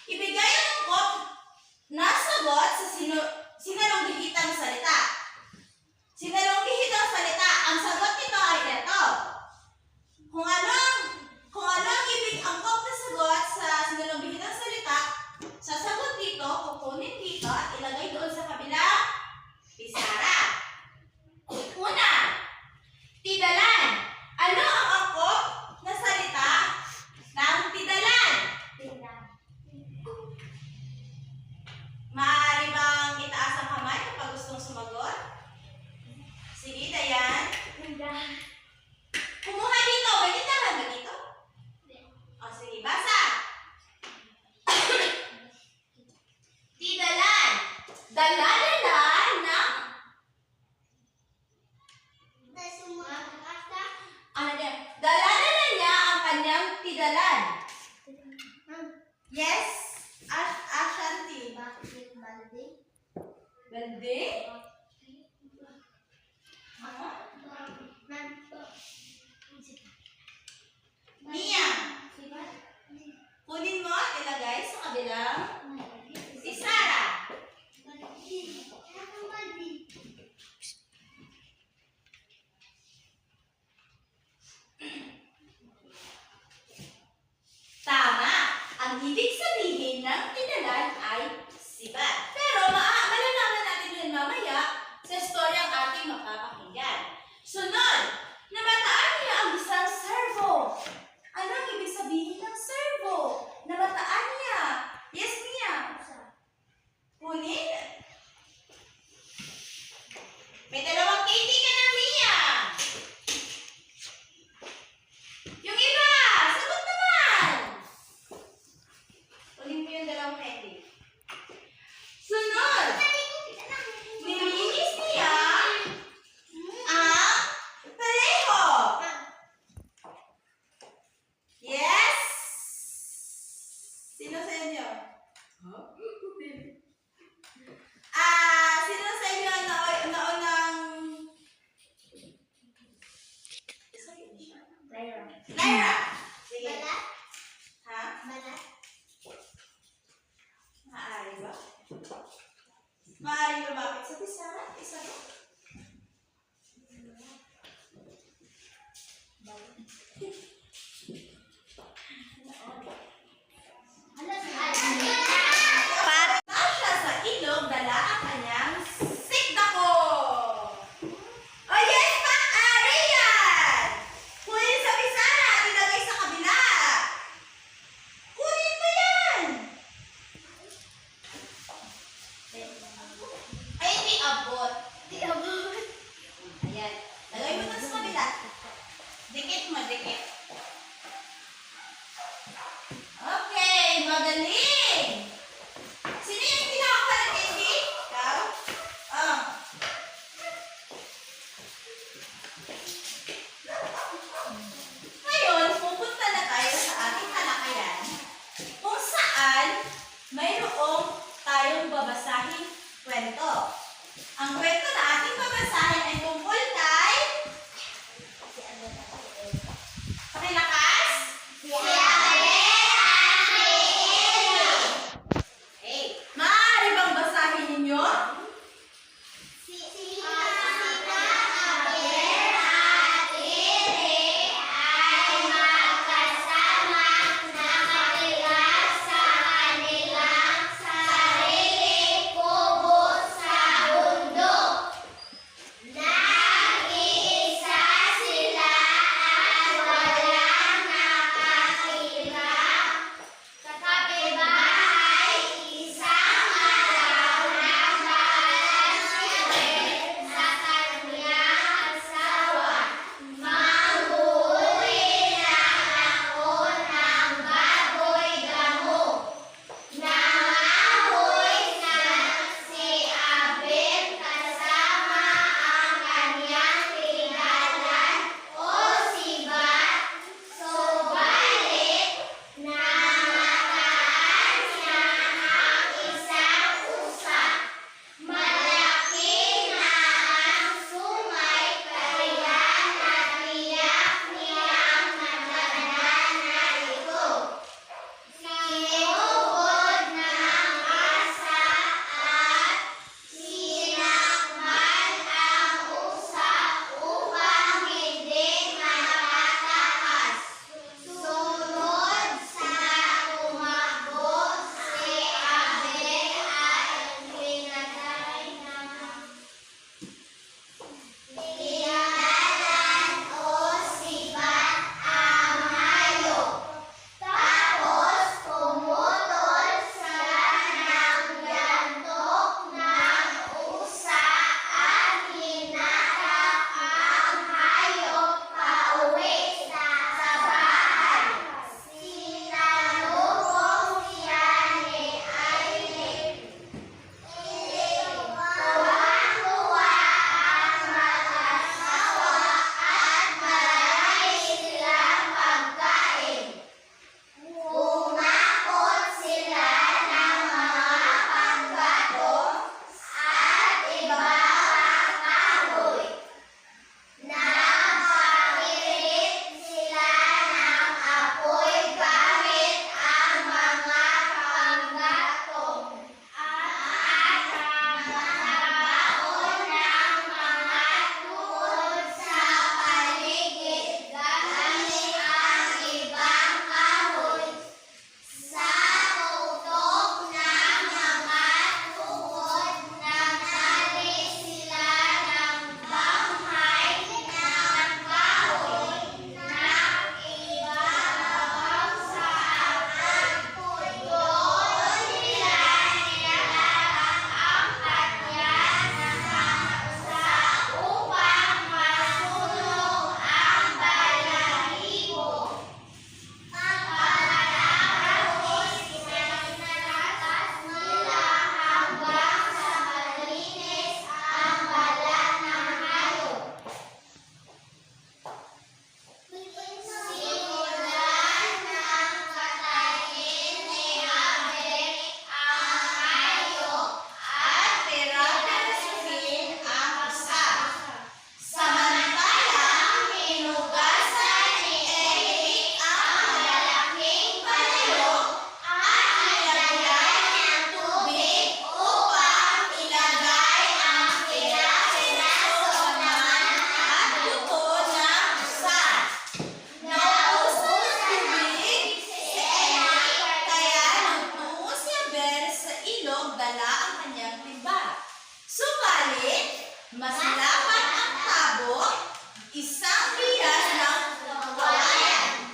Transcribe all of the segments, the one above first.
Ibigay ang angkop na sagot sa sinalunggihitang salita. Sinalunggihitang salita, ang sagot nito ay ito. Kung ano ang angkop na sagot sa sinalunggihitang salita, sasagot dito, kukunin dito at ilagay doon sa kabilang pisara. Una, tidalan. Ano ang angkop na salita ng tidalan? Maaari bang itaas ang kamay kapag gustong sumagot? Sige, Dayan. Kumuha dito. May tindahan ba dito? O, sige, basa. Tidalan. Dala-dala ng... Ano niya? Dala-dala niya ang kanyang tidalan. Yes? Ashanti. Balde? Mia, kunin mo at ilagay sa kabilang pisara. Tama. Ang ibig sabihin ng tidalan ay sibat. Pero malalaman natin yun mamaya sa story ang ating mapapakinggan. Sunod, namataan niya ang isang servo. Ano ang ibig sabihin ng servo? Namataan niya. Yes, Mia. Kunin. May dalawang KT ka na, Mia. Yung iba, sagot naman. Kunin mo yung dalawang KT. Sunod. Nilinis niya ang pareho. Yes? Sino sa inyo? Sino sa inyo ang naunang... Lyra. Sige. Ha? Maaari ba? Maaari lumapit sa pisara? Isa ba? Tasha sa ilog, dala ang kanyang sikdako. Oh yes, maaari yan! Kunin sa pisara at ilagay sa kabila. Kunin mo yan! Ay, hindi abot. Ayan. Lagay mo na sa kabila. Dikit mo, dikit. Okay, magaling! Sino yung pinakakuha ng candy? Ikaw? Ngayon, pupunta na tayo sa ating talakayan kung saan mayroong tayong babasahin kwento. Ang kwento na ating babasahin ay tungkol kay... Pakilakas? Maaari bang basahin ninyo? magdala ang kanyang timba. Subalit, mas lapad ang tabo, isang bias ng kawayan.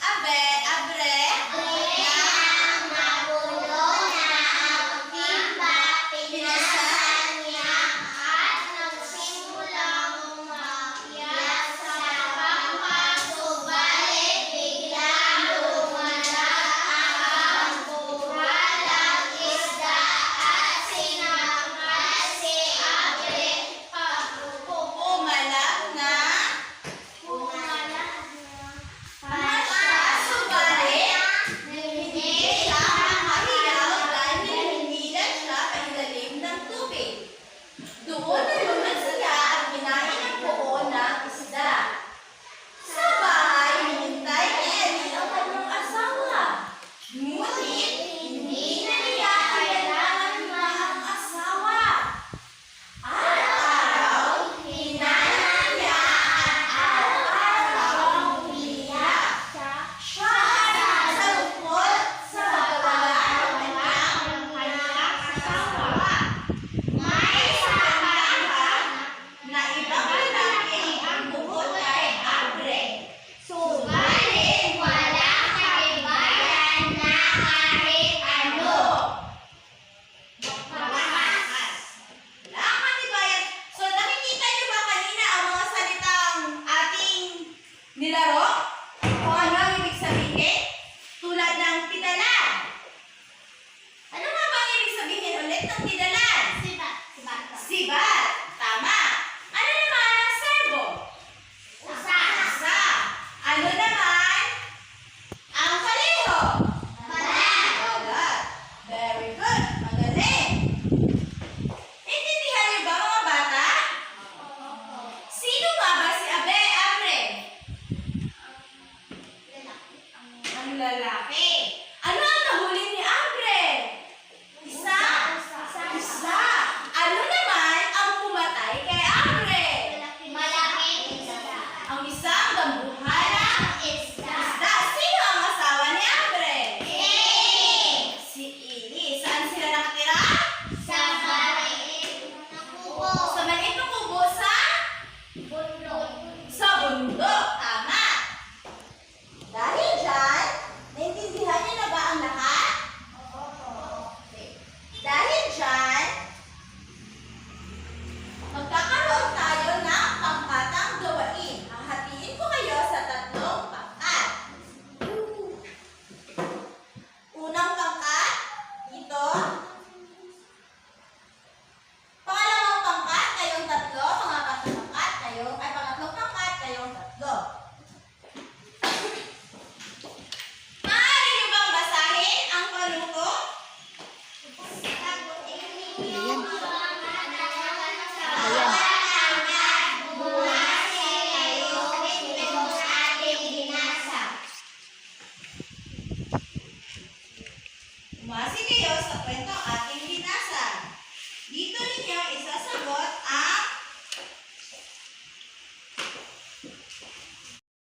Abe, abre, umalak na subalit, hindi siya makahiyaw dahil hindi na siya pailalim ng tubig. Doon nalunod sila at kinain ang buo ng isda. Sa bahay, hinintay ni Ellie ang kanyang asawa. Ngunit, hindi na niya kailangan na ang asawa. Araw-araw, hinanap niya at araw-araw umiiyak. Siya ay nalungkot sa pagkawala ng kanyang asawa. May samantahan na ibang lalaki ang bukod kay Abre. Subalit walang kaibayan na kahit ano. Makakas. Walang katibayan. So nakikita niyo ba kanina ang mga salitang ating nilaro? Kung ano ang ibig sabihin? Tulad ng tidalan. Ano nga ba ang ibig sabihin ulit ng tidalan? Sibat. Tama. Ano naman ang serbo? Usa. Ano naman ang kaliho? Balat. Very good. Magaling. Intindihan niyo ba mga bata? Sino nga ba si Abre? Ang lalaki. Ano ang nahuli ni Abre? Isa. Ano naman ang pumatay kay Abre? Ang isang dambuhalang isda. Sino ang asawa ni Abre? Si Eli. Saan sila nakatira? Sa maliit na kubo sa bundok. Tama. Dahil dyan, naintindihan niyo na ba ang lahat? Okay. Dahil dyan, magkakaroon tayo ng pangkatang gawain. Hahatiin ko kayo sa 3 pangkat. Unang pangkat, ito. Pangalawang pangkat, kayong 3. Pangatlong pangkat, kayong 3. Maaari niyo bang basahin ang panuto? Umasi kayo sa kwento ating binasa. Dito ninyo isasagot